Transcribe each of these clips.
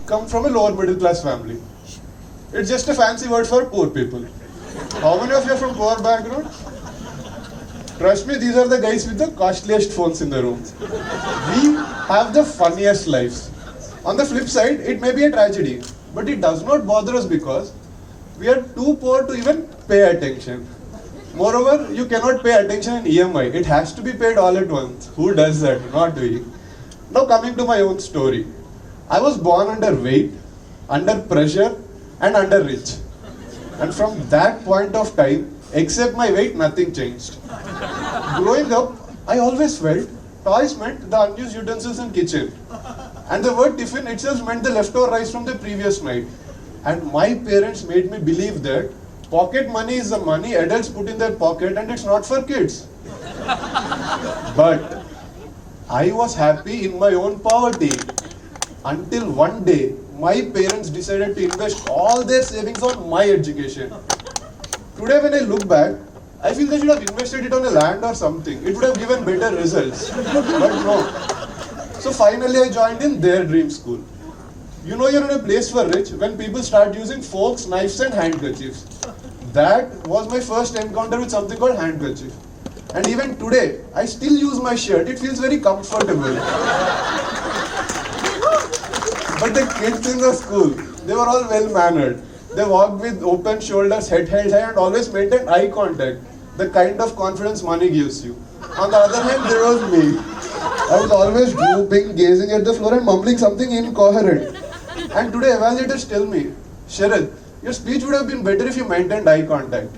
come from a lower middle class family. It's just a fancy word for poor people. How many of you are from poor background? Trust me, these are the guys with the costliest phones in the room. We have the funniest lives. On the flip side, it may be a tragedy, but it does not bother us because we are too poor to even pay attention. Moreover, you cannot pay attention in EMI. It has to be paid all at once. Who does that? Not we. Now coming to my own story. I was born under weight, under pressure, and under rich. And from that point of time, except my weight, nothing changed. Growing up, I always felt toys meant the unused utensils in kitchen. And the word tiffin itself meant the leftover rice from the previous night. And my parents made me believe that pocket money is the money adults put in their pocket and it's not for kids. But I was happy in my own poverty until one day my parents decided to invest all their savings on my education. Today when I look back, I feel they should have invested it on a land or something. It would have given better results. But no. So finally I joined in their dream school. You know you're in a place for rich when people start using forks, knives and handkerchiefs. That was my first encounter with something called handkerchief. And even today, I still use my shirt. It feels very comfortable. But the kids in the school, they were all well-mannered. They walked with open shoulders, head held high and always maintained eye contact. The kind of confidence money gives you. On the other hand, there was me. I was always drooping, gazing at the floor and mumbling something incoherent. And today evaluators tell me, Sharad, your speech would have been better if you maintained eye contact.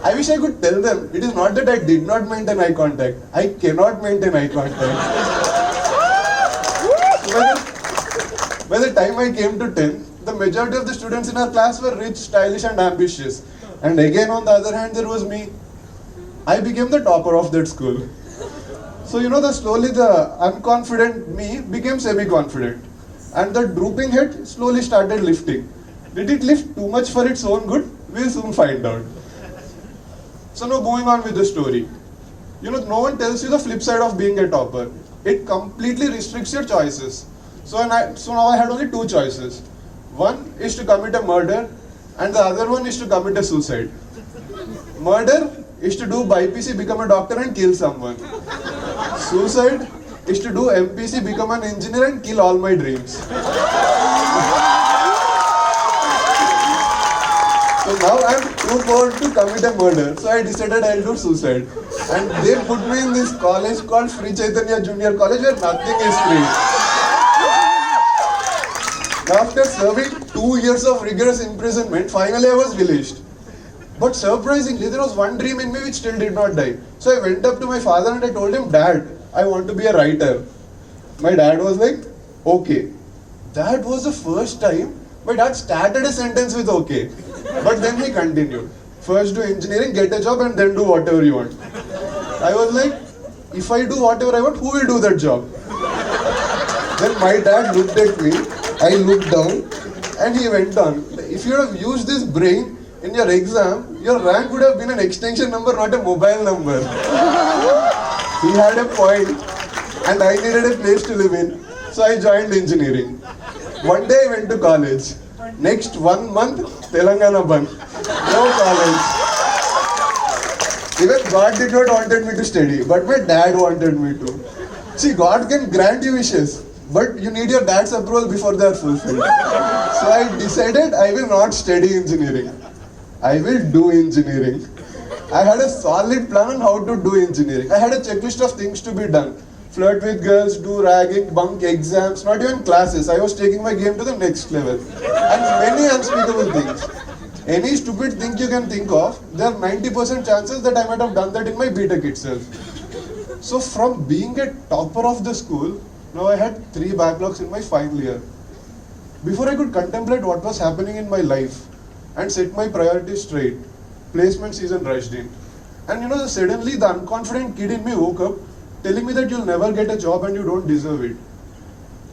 I wish I could tell them, it is not that I did not maintain eye contact. I cannot maintain eye contact. So by the time I came to 10, the majority of the students in our class were rich, stylish and ambitious. And again on the other hand, there was me. I became the topper of that school. So slowly the unconfident me became semi-confident. And the drooping head slowly started lifting. Did it lift too much for its own good? We'll soon find out. So now going on with the story. No one tells you the flip side of being a topper. It completely restricts your choices. So now I had only two choices. One is to commit a murder and the other one is to commit a suicide. Murder is to do BPC, become a doctor and kill someone. Suicide is to do MPC, become an engineer and kill all my dreams. So now I'm too poor to commit a murder. So I decided I'll do suicide. And they put me in this college called Sri Chaitanya Junior College where nothing is free. Now after serving 2 years of rigorous imprisonment, finally I was released. But surprisingly, there was one dream in me which still did not die. So I went up to my father and I told him, Dad, I want to be a writer. My dad was like, okay. That was the first time my dad started a sentence with okay. But then he continued. First do engineering, get a job and then do whatever you want. I was like, if I do whatever I want, who will do that job? Then my dad looked at me, I looked down and he went on. If you have used this brain in your exam, your rank would have been an extension number, not a mobile number. He had a point and I needed a place to live in. So I joined engineering. One day I went to college. Next 1 month, Telangana Bandh. No college. Even God did not wanted me to study, but my dad wanted me to. See, God can grant you wishes, but you need your dad's approval before they are fulfilled. So I decided I will not study engineering. I will do engineering. I had a solid plan on how to do engineering. I had a checklist of things to be done. Flirt with girls, do ragging, bunk exams, not even classes. I was taking my game to the next level. And many unspeakable things. Any stupid thing you can think of, there are 90% chances that I might have done that in my BTech itself. So from being a topper of the school, now I had 3 backlogs in my final year. Before I could contemplate what was happening in my life and set my priorities straight, placement season rushed in. And suddenly the unconfident kid in me woke up telling me that you'll never get a job and you don't deserve it.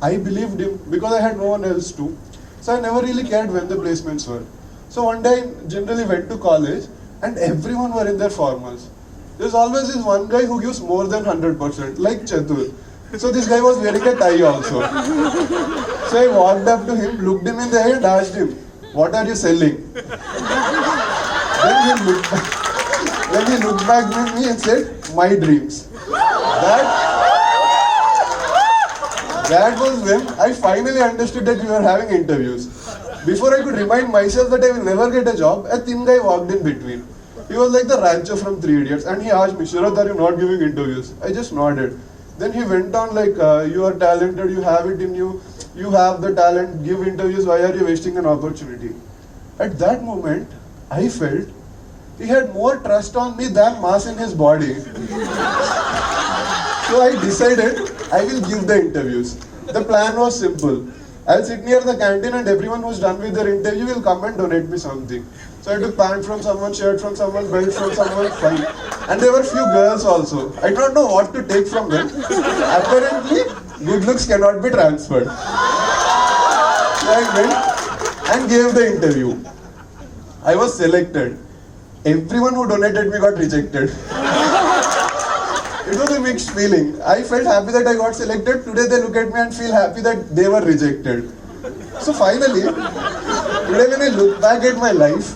I believed him because I had no one else to. So I never really cared when the placements were. So one day I generally went to college and everyone were in their formals. There's always this one guy who gives more than 100%, like Chatur. So this guy was wearing a tie also. So I walked up to him, looked him in the eye and asked him, "What are you selling?" Then he looked back at me and said, "My dreams." That was when I finally understood that we were having interviews. Before I could remind myself that I will never get a job, a thin guy walked in between. He was like the Rancho from Three Idiots, and he asked me, "Sharath, are you not giving interviews?" I just nodded. Then he went on like, "You are talented, you have it in you, you have the talent, give interviews, why are you wasting an opportunity?" At that moment, I felt he had more trust on me than mass in his body. So I decided I will give the interviews. The plan was simple. I'll sit near the canteen and everyone who's done with their interview will come and donate me something. So I took pant from someone, shirt from someone, belt from someone, fine. And there were few girls also. I don't know what to take from them. Apparently, good looks cannot be transferred. So I went and gave the interview. I was selected. Everyone who donated me got rejected. It was a mixed feeling. I felt happy that I got selected. Today they look at me and feel happy that they were rejected. So finally, today when I look back at my life,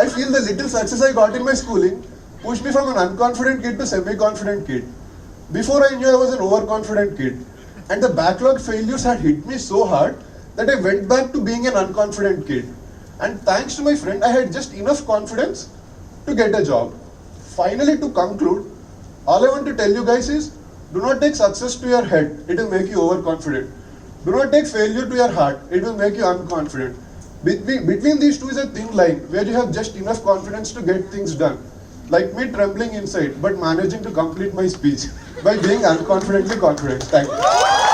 I feel the little success I got in my schooling pushed me from an unconfident kid to semi-confident kid. Before I knew I was an overconfident kid. And the backlog failures had hit me so hard that I went back to being an unconfident kid. And thanks to my friend, I had just enough confidence to get a job. Finally, to conclude, all I want to tell you guys is, do not take success to your head, it will make you overconfident. Do not take failure to your heart, it will make you unconfident. Between these two is a thin line where you have just enough confidence to get things done. Like me trembling inside but managing to complete my speech by being unconfidently confident. Thank you.